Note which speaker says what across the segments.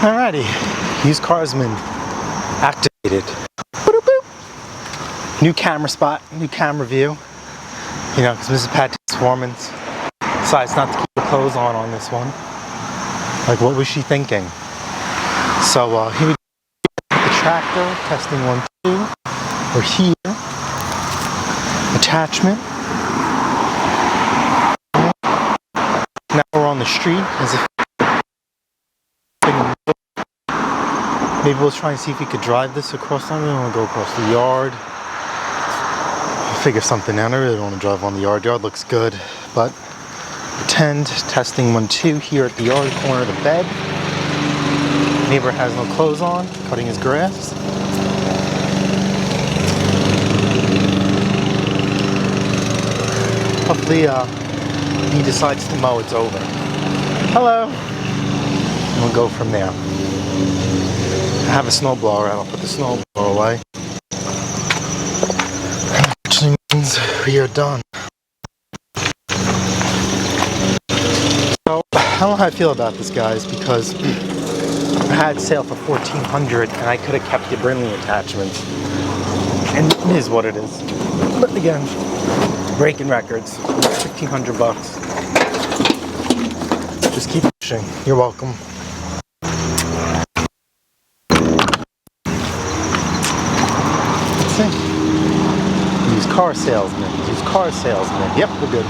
Speaker 1: Alrighty, used Craftsman activated. New camera spot, new camera view. You know, because Mrs. Pattay's Foreman's decides not to keep her clothes on this one. Like, what was she thinking? So here we go. The tractor, testing 1, 2. We're here. Attachment. Now we're on the street. As if maybe we'll try and see if we could drive this across. I really want to go across the yard. I'll figure something out. I really don't want to drive on the yard. Yard looks good, but pretend. Testing 1, 2 here at the yard corner of the bed. Neighbor has no clothes on, cutting his grass. Hopefully he decides to mow, it's over. Hello. And we'll go from there. I have a snowblower out. I'll put the snowblower away. That actually means we are done. So I don't know how I feel about this, guys, because I had it sale for $1,400 and I could have kept the Brinley attachments. And it is what it is. But again, breaking records, $1,500. Just keep pushing. You're welcome. Let's see. Used car salesman. Used car salesman. Yep, we're good.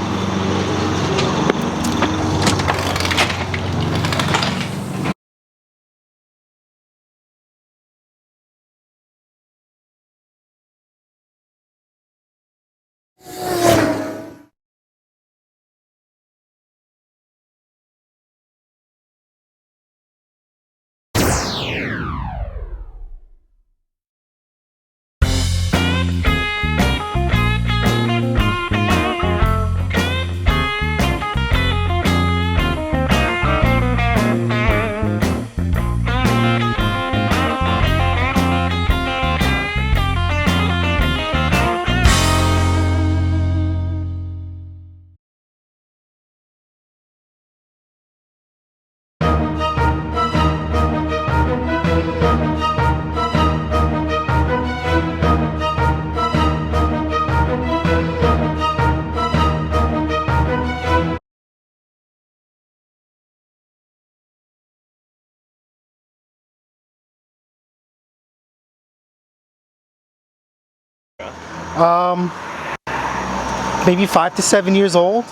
Speaker 1: Maybe 5 to 7 years old.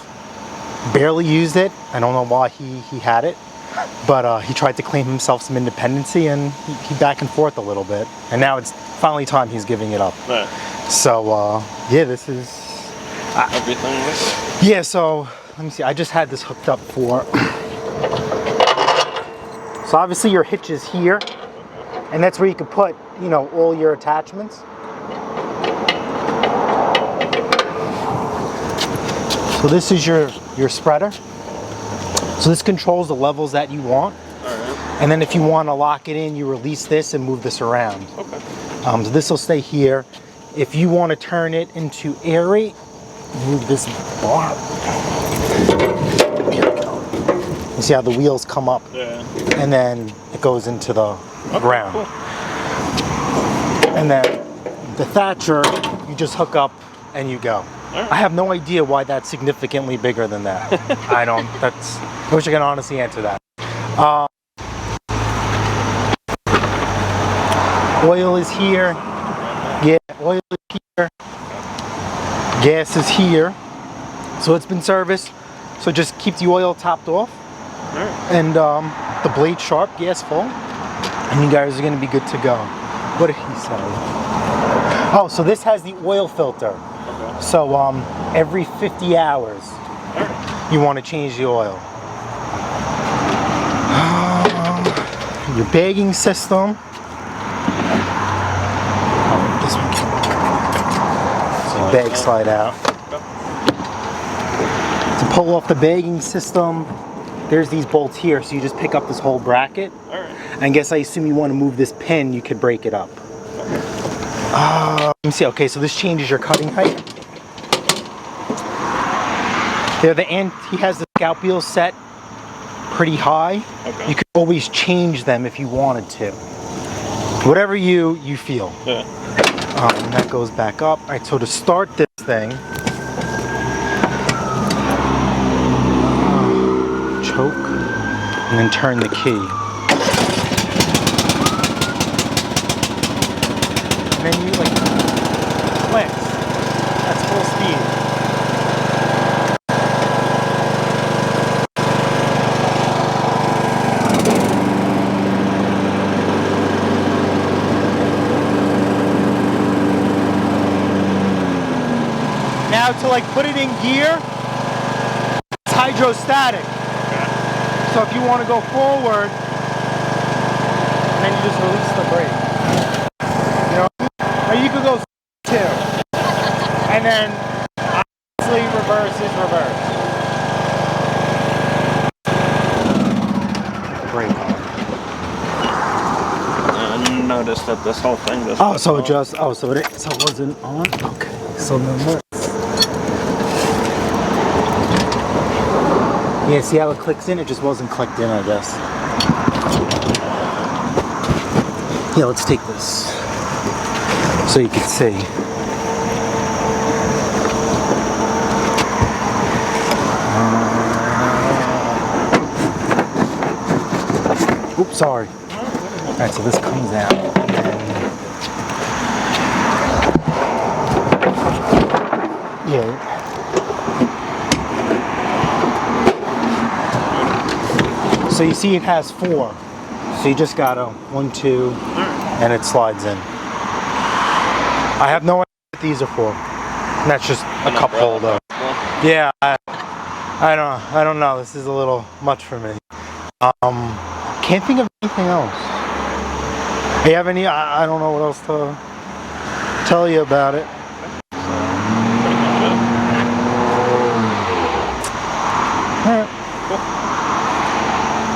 Speaker 1: Barely used it. I don't know why he had it, but he tried to claim himself some independency, and he back and forth a little bit. And now it's finally time he's giving it up. Right. So yeah, this is
Speaker 2: everything.
Speaker 1: Yeah. So let me see. I just had this hooked up for. So obviously your hitch is here, and that's where you could put, you know, all your attachments. So this is your spreader. So this controls the levels that you want. All right. And then if you want to lock it in, you release this and move this around. Okay. So this will stay here. If you want to turn it into aerate, move this bar. Here we go. You see how the wheels come up? Yeah. And then it goes into the ground. Cool. And then the Thatcher, you just hook up and you go. Right. I have no idea why that's significantly bigger than that. I wish I could honestly answer that. Oil is here. Yeah, oil is here. Gas is here. So it's been serviced. So just keep the oil topped off. Right. And the blade sharp, gas full. And you guys are going to be good to go. What did he say? Oh, so this has the oil filter. So every 50 hours, you want to change the oil. Your bagging system. This one. So bag slide out. To pull off the bagging system, there's these bolts here. So you just pick up this whole bracket. And I guess I assume you want to move this pin, you could break it up. Let me see. Okay, so this changes your cutting height. There, he has the scout wheel set pretty high.
Speaker 2: Okay.
Speaker 1: You could always change them if you wanted to. Whatever you feel.
Speaker 2: Yeah.
Speaker 1: And that goes back up. All right, so to start this thing, choke, and then turn the key. And then you like flex. That's full speed. Now to like put it in gear, it's hydrostatic. So if you want to go forward, then you just release the brake. You know, or you could go too, and then obviously reverse is reverse. Brake on.
Speaker 2: I noticed that this whole thing just.
Speaker 1: Oh, so it just so it wasn't on. Okay, so then let's. Yeah, see how it clicks in? It just wasn't clicked in, I guess. Yeah, let's take this so you can see. Oops, sorry. All right, so this comes out. And yeah. So you see it has 4. So you just got a 1, 2, and it slides in. I have no idea what these are for. And that's just a cup holder. Yeah, I don't know. This is a little much for me. Can't think of anything else. Do you have any? I don't know what else to tell you about it.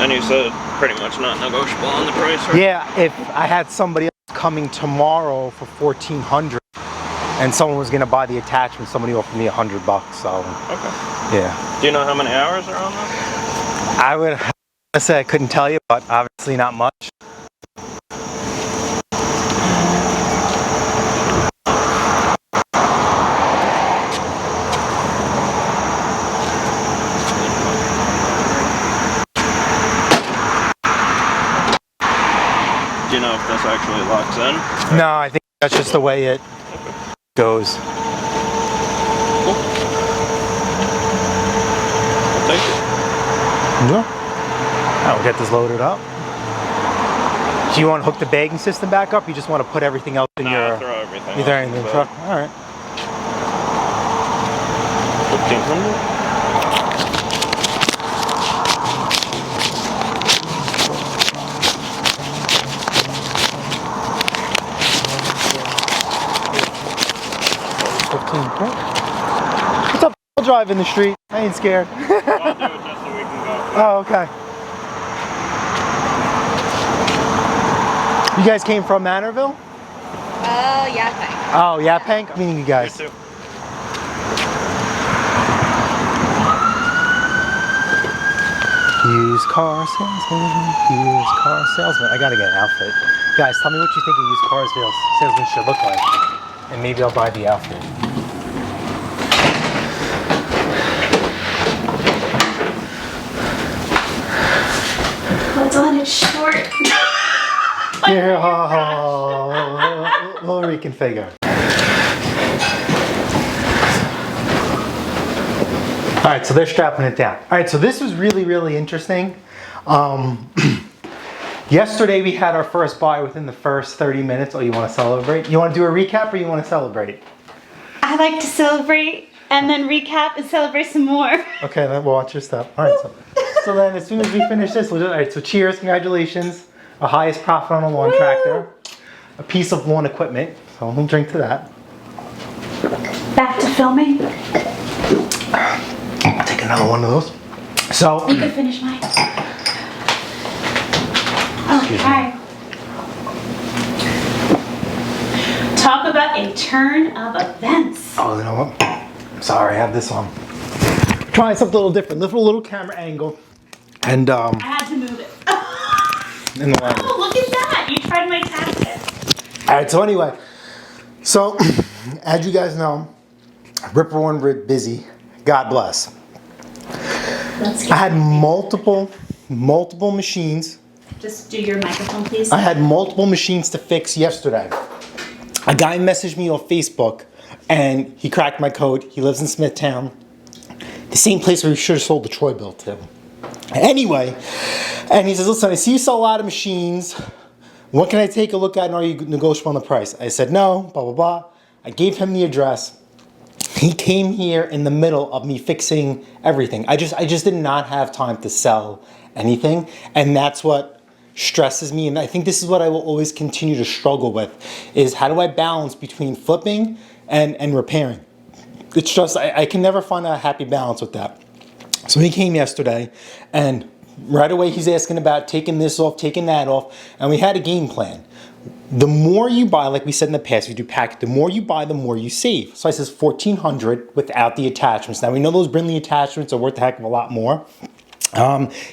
Speaker 2: And you said pretty much not negotiable on the price, right?
Speaker 1: Yeah, if I had somebody else coming tomorrow for $1,400 and someone was gonna buy the attachment, somebody offered me $100, so.
Speaker 2: Okay.
Speaker 1: Yeah.
Speaker 2: Do you know how many hours are on this?
Speaker 1: I would say I couldn't tell you, but obviously not much.
Speaker 2: Do you know if this actually locks in?
Speaker 1: No, I think that's just the way it goes.
Speaker 2: Cool. I'll take it.
Speaker 1: Yeah. Now we'll get this loaded up. Do you want to hook the bagging system back up? You just want to put everything else in your...
Speaker 2: Throw everything.
Speaker 1: You throw everything in the truck? All right.
Speaker 2: 1,500?
Speaker 1: What's up? I'll drive in the street. I ain't scared.
Speaker 2: I'll do it just so we can go.
Speaker 1: Oh, okay. You guys came from Manorville?
Speaker 3: Yaphank.
Speaker 1: Oh, Yaphank? I'm meeting you guys.
Speaker 2: Me too.
Speaker 1: Used car salesman. Used car salesman. I gotta get an outfit. Guys, tell me what you think a used car salesman should look like. And maybe I'll buy the outfit.
Speaker 3: Hold on, it's short.
Speaker 1: Here, we'll reconfigure. All right, so they're strapping it down. All right, so this was really, really interesting. Yesterday we had our first buy within the first 30 minutes. Oh, you want to celebrate? You want to do a recap or you want to celebrate?
Speaker 3: I like to celebrate and then recap and celebrate some more.
Speaker 1: Okay, then we'll watch your stuff. All right, so then as soon as we finish this, we'll just, all right, so cheers, congratulations. Our highest profit on a lawn tractor. A piece of lawn equipment. So we'll drink to that.
Speaker 3: Back to filming.
Speaker 1: I'll take another one of those. So
Speaker 3: You can finish mine. Okay. Talk about a turn of events.
Speaker 1: oh, you know what? Sorry, I have this on. Trying something a little different. Little camera angle. And
Speaker 3: I had to move it.
Speaker 1: in the line.
Speaker 3: Oh, look at that. You tried my tactic.
Speaker 1: All right, so anyway, so as you guys know, Rip Roaring Rip busy. God bless.
Speaker 3: Let's
Speaker 1: I had multiple machines.
Speaker 3: Just do your microphone, please.
Speaker 1: I had multiple machines to fix yesterday. A guy messaged me on Facebook and he cracked my code. He lives in Smithtown, the same place where we should have sold the Troy bill to. Anyway, and he says, listen, I see you sell a lot of machines. What can I take a look at and are you negotiable on the price? I said, no, blah, blah, blah. I gave him the address. He came here in the middle of me fixing everything. I just did not have time to sell anything. And that's what stresses me. And I think this is what I will always continue to struggle with is how do I balance between flipping and repairing? It's just, I can never find a happy balance with that. So he came yesterday and right away he's asking about taking this off, taking that off. And we had a game plan. The more you buy, like we said in the past, we do packet, the more you buy, the more you save. So I says $1,400 without the attachments. Now we know those Brindley attachments are worth a heck of a lot more.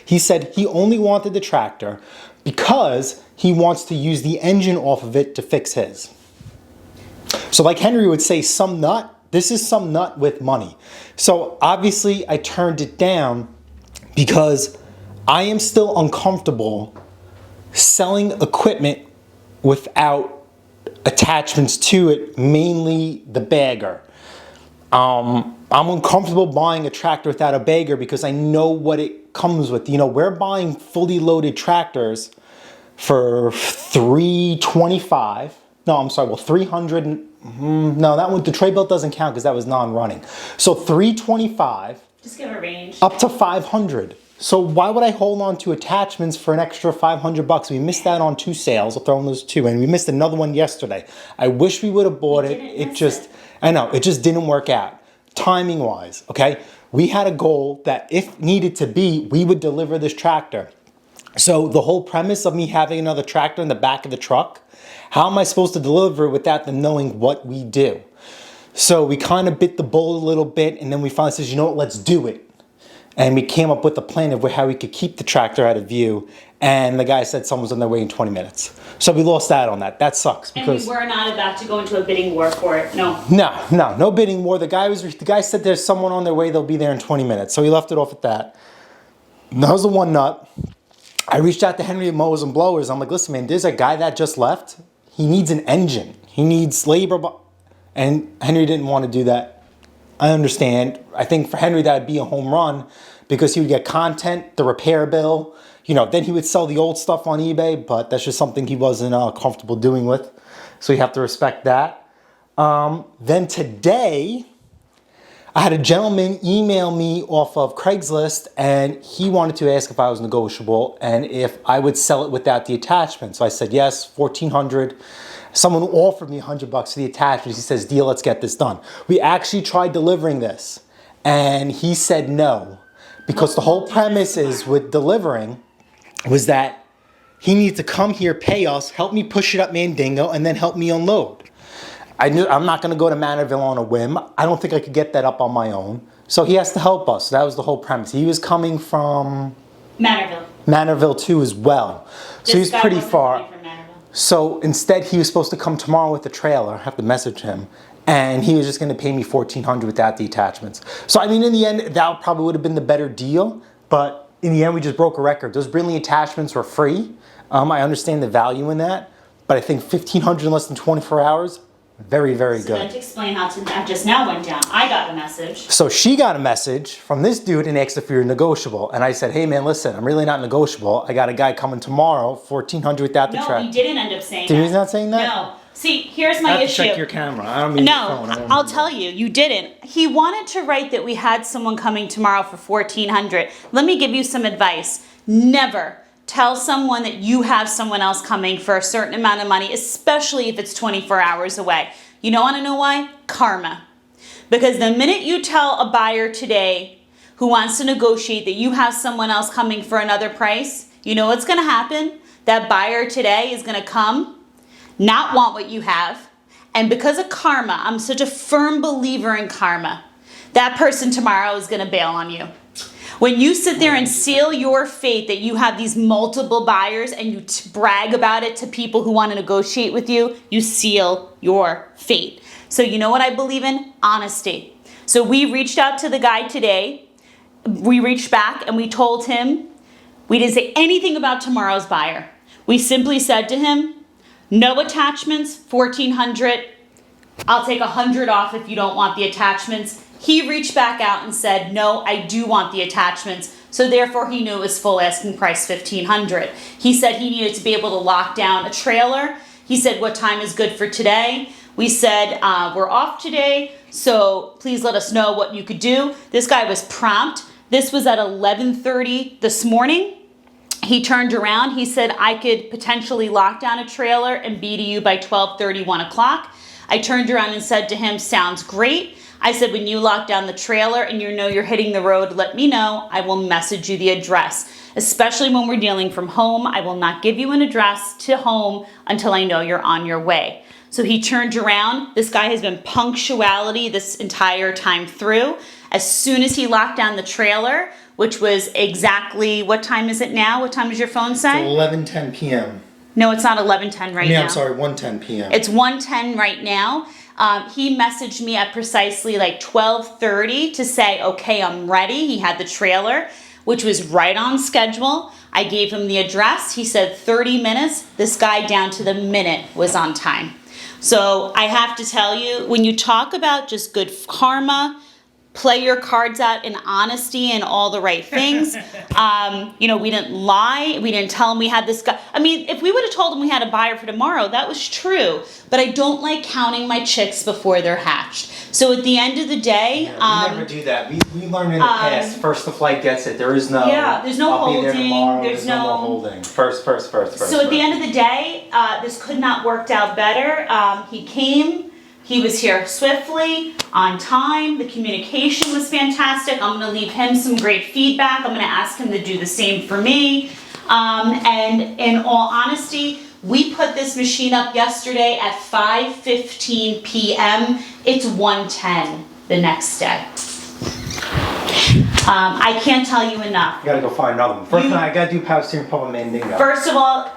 Speaker 1: He said he only wanted the tractor because he wants to use the engine off of it to fix his. So like Henry would say, some nut, this is some nut with money. So obviously I turned it down because I am still uncomfortable selling equipment without attachments to it, mainly the bagger. I'm uncomfortable buying a tractor without a bagger because I know what it comes with. You know, we're buying fully loaded tractors for $325. No, I'm sorry, well, 300. No, that one, the tray belt doesn't count because that was non-running. So 325.
Speaker 3: Just give a range.
Speaker 1: Up to 500. So why would I hold on to attachments for an extra $500? We missed out on 2 sales. I'll throw in those 2, and we missed another one yesterday. I wish we would have bought it. It just didn't work out. Timing wise, okay? We had a goal that if needed to be, we would deliver this tractor. So the whole premise of me having another tractor in the back of the truck, how am I supposed to deliver it without them knowing what we do? So we kind of bit the bullet a little bit, and then we finally said, you know what, let's do it. And we came up with a plan of how we could keep the tractor out of view. And the guy said someone's on their way in 20 minutes. So we lost out on that. That sucks because
Speaker 3: and we were not about to go into a bidding war for it. No.
Speaker 1: No bidding war. The guy said there's someone on their way. They'll be there in 20 minutes. So he left it off at that. That was the one nut. I reached out to Henry at Mowers and Blowers. I'm like, listen, man, there's a guy that just left. He needs an engine. He needs labor. And Henry didn't want to do that. I understand. I think for Henry that would be a home run because he would get content, the repair bill, you know, then he would sell the old stuff on eBay, but that's just something he wasn't comfortable doing with. So you have to respect that. Then today, I had a gentleman email me off of Craigslist and he wanted to ask if I was negotiable and if I would sell it without the attachment. So I said, yes, $1,400. Someone offered me $100 for the attachments. He says, deal, let's get this done. We actually tried delivering this and he said no, because the whole premise is with delivering was that he needs to come here, pay us, help me push it up Mandingo, and then help me unload. I'm not gonna go to Manorville on a whim. I don't think I could get that up on my own. So he has to help us. So that was the whole premise. He was coming from Manorville too as well. So he was pretty far. So instead he was supposed to come tomorrow with the trailer. I have to message him. And he was just gonna pay me $1,400 without the attachments. So I mean, in the end, that probably would have been the better deal, but in the end, we just broke a record. Those Brindley attachments were free. I understand the value in that, but I think $1,500 in less than 24 hours, very, very
Speaker 3: good.
Speaker 1: good.
Speaker 3: So then to explain how that just now went down, I got a message.
Speaker 1: So she got a message from this dude and asked if you're negotiable. And I said, hey man, listen, I'm really not negotiable. I got a guy coming tomorrow, $1,400 without the track.
Speaker 3: No, he didn't end up saying
Speaker 1: Did
Speaker 3: that.
Speaker 1: He's not saying that?
Speaker 3: No. See, here's my issue.
Speaker 2: Check your camera. I don't mean your phone.
Speaker 3: I'll tell you, you didn't. He wanted to write that we had someone coming tomorrow for $1,400. Let me give you some advice. Never tell someone that you have someone else coming for a certain amount of money, especially if it's 24 hours away. You don't want to know why? Karma. Because the minute you tell a buyer today who wants to negotiate that you have someone else coming for another price, you know what's going to happen? That buyer today is going to come, not want what you have, and because of karma, I'm such a firm believer in karma, that person tomorrow is going to bail on you. When you sit there and seal your fate that you have these multiple buyers and you brag about it to people who want to negotiate with you, you seal your fate. So you know what I believe in? Honesty. So we reached out to the guy today. We reached back and we told him, we didn't say anything about tomorrow's buyer. We simply said to him, no attachments, 1,400. I'll take 100 off if you don't want the attachments. He reached back out and said, no, I do want the attachments. So therefore he knew it was full asking price 1,500. He said he needed to be able to lock down a trailer. He said, what time is good for today? We said, we're off today, so please let us know what you could do. This guy was prompt. This was at 11:30 this morning. He turned around. He said, I could potentially lock down a trailer and be to you by 12:30, 1 o'clock. I turned around and said to him, sounds great. I said, when you lock down the trailer and you know you're hitting the road, let me know. I will message you the address. Especially when we're dealing from home, I will not give you an address to home until I know you're on your way. So he turned around. This guy has been punctuality this entire time through. As soon as he locked down the trailer, which was exactly, what time is it now? What time does your phone say?
Speaker 1: It's 11:10 p.m.
Speaker 3: No, it's not 11:10 right now.
Speaker 1: I'm sorry, 1:10 p.m.
Speaker 3: It's 1:10 right now. He messaged me at precisely like 12:30 to say, okay, I'm ready. He had the trailer, which was right on schedule. I gave him the address. He said 30 minutes. This guy down to the minute was on time. So I have to tell you, when you talk about just good karma, play your cards out in honesty and all the right things. You know, we didn't lie. We didn't tell him we had this guy. I mean, if we would have told him we had a buyer for tomorrow, that was true. But I don't like counting my chicks before they're hatched. So at the end of the day,
Speaker 1: we never do that. We learned in the past. First, the flight gets it. There is no.
Speaker 3: Yeah, there's no
Speaker 1: I'll
Speaker 3: holding.
Speaker 1: Be there tomorrow.
Speaker 3: There's
Speaker 1: no more holding. First. So
Speaker 3: at the end of the day, this could not worked out better. He came. He was here swiftly, on time. The communication was fantastic. I'm going to leave him some great feedback. I'm going to ask him to do the same for me. And in all honesty, we put this machine up yesterday at 5:15 p.m. It's 1:10 the next day. I can't tell you enough.
Speaker 1: You gotta go find another one. First thing, I gotta do power steering pump mandingo.
Speaker 3: First of all,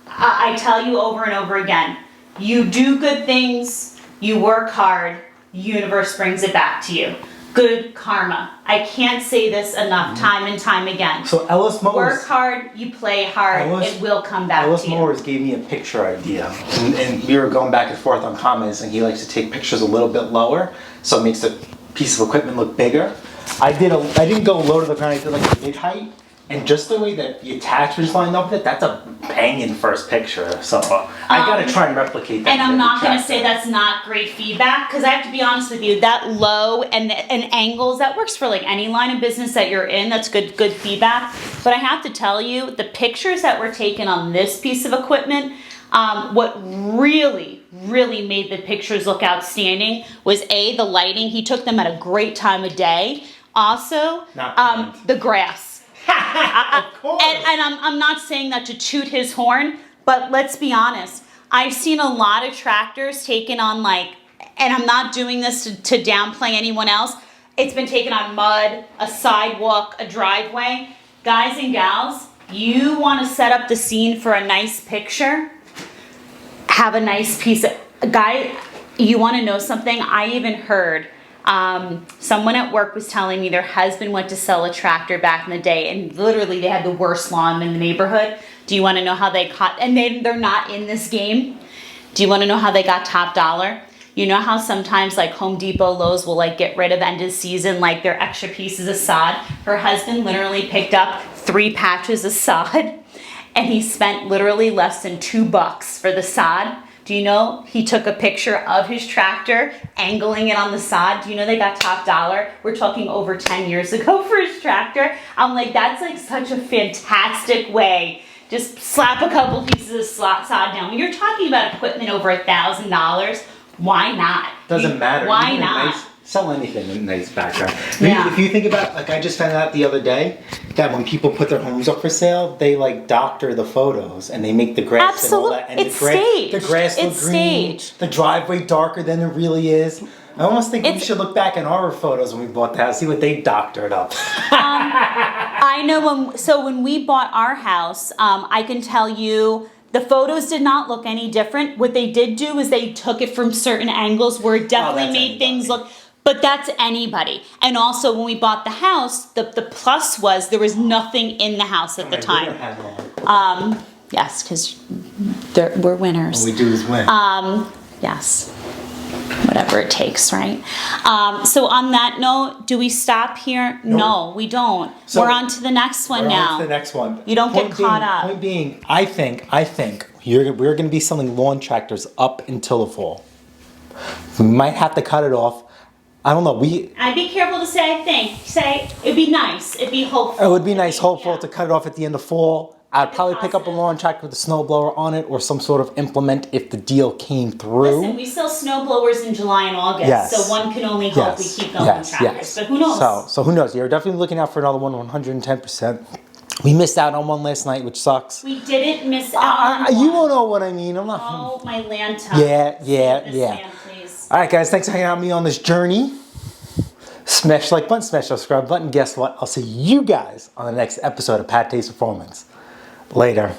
Speaker 3: I tell you over and over again, you do good things, you work hard, universe brings it back to you. Good karma. I can't say this enough time and time again.
Speaker 1: So Ellis Motors.
Speaker 3: Work hard, you play hard, it will come back
Speaker 1: Ellis
Speaker 3: to you.
Speaker 1: Motors gave me a picture idea. And we were going back and forth on comments, and he likes to take pictures a little bit lower, so it makes the piece of equipment look bigger. I didn't go low to the ground, I did like a mid-height. And just the way that the attachments lined up with it, that's a banging first picture. So I gotta try and replicate that.
Speaker 3: And I'm not gonna say that's not great feedback, because I have to be honest with you, that low and angles, that works for like any line of business that you're in, that's good feedback. But I have to tell you, the pictures that were taken on this piece of equipment, what really made the pictures look outstanding was the lighting. He took them at a great time of day. Also, the grass.
Speaker 1: Of course.
Speaker 3: And I'm not saying that to toot his horn, but let's be honest. I've seen a lot of tractors taken on and I'm not doing this to downplay anyone else. It's been taken on mud, a sidewalk, a driveway. Guys and gals, you want to set up the scene for a nice picture? Have a nice piece of, you want to know something? I even heard someone at work was telling me their husband went to sell a tractor back in the day, and literally they had the worst lawn in the neighborhood. Do you want to know how they caught, and they're not in this game. Do you want to know how they got top dollar? You know how sometimes like Home Depot, Lowe's will get rid of end of season, their extra pieces of sod. Her husband literally picked up 3 patches of sod, and he spent literally less than $2 for the sod. Do you know he took a picture of his tractor, angling it on the sod? Do you know they got top dollar? We're talking over 10 years ago for his tractor. I'm like, that's such a fantastic way. Just slap a couple pieces of sod down. When you're talking about equipment over $1,000, why not?
Speaker 1: Doesn't matter.
Speaker 3: Why not?
Speaker 1: Sell anything in a nice background.
Speaker 3: Yeah.
Speaker 1: If you think about, I just found out the other day that when people put their homes up for sale, they doctor the photos and they make the grass and all that. And
Speaker 3: It's staged.
Speaker 1: the grass looks green,
Speaker 3: staged.
Speaker 1: the driveway darker than it really is. I almost think we
Speaker 3: It's-
Speaker 1: should look back in our photos when we bought the house, see what they doctored up.
Speaker 3: I know when we bought our house, I can tell you the photos did not look any different. What they did do is they took it from certain angles where it definitely
Speaker 1: that's
Speaker 3: made things
Speaker 1: anybody.
Speaker 3: look, but that's anybody. And also when we bought the house, the plus was there was nothing in the house at the time. Yes, because we're winners.
Speaker 1: All we do is win.
Speaker 3: Yes. Whatever it takes, right? So on that note, do we stop here? No, we don't.
Speaker 1: So-
Speaker 3: we're on to the next one now.
Speaker 1: On to the next one.
Speaker 3: You don't get caught up.
Speaker 1: Point being, I think we're going to be selling lawn tractors up until the fall. We might have to cut it off. I don't know.
Speaker 3: I'd be careful to say I think. Say it'd be nice. It'd be hopeful.
Speaker 1: It would be nice, hopeful
Speaker 3: Yeah.
Speaker 1: to cut it off at the end of fall. I'd probably pick up a lawn tractor with a snowblower on it or some sort of implement if the deal came through.
Speaker 3: Listen, we sell snow blowers in July and August,
Speaker 1: Yes.
Speaker 3: so one can only hope we keep going with tractors. But who knows?
Speaker 1: So who knows? You're definitely looking out for another one, 110%. We missed out on one last night, which sucks.
Speaker 3: We didn't miss out on
Speaker 1: You
Speaker 3: one.
Speaker 1: won't know what I mean. I'm not.
Speaker 3: Oh, my lanta.
Speaker 1: Yeah.
Speaker 3: Save this man, please.
Speaker 1: All right, guys. Thanks for hanging out with me on this journey. Smash the like button, smash the subscribe button. Guess what? I'll see you guys on the next episode of PATTAY'S Performance. Later.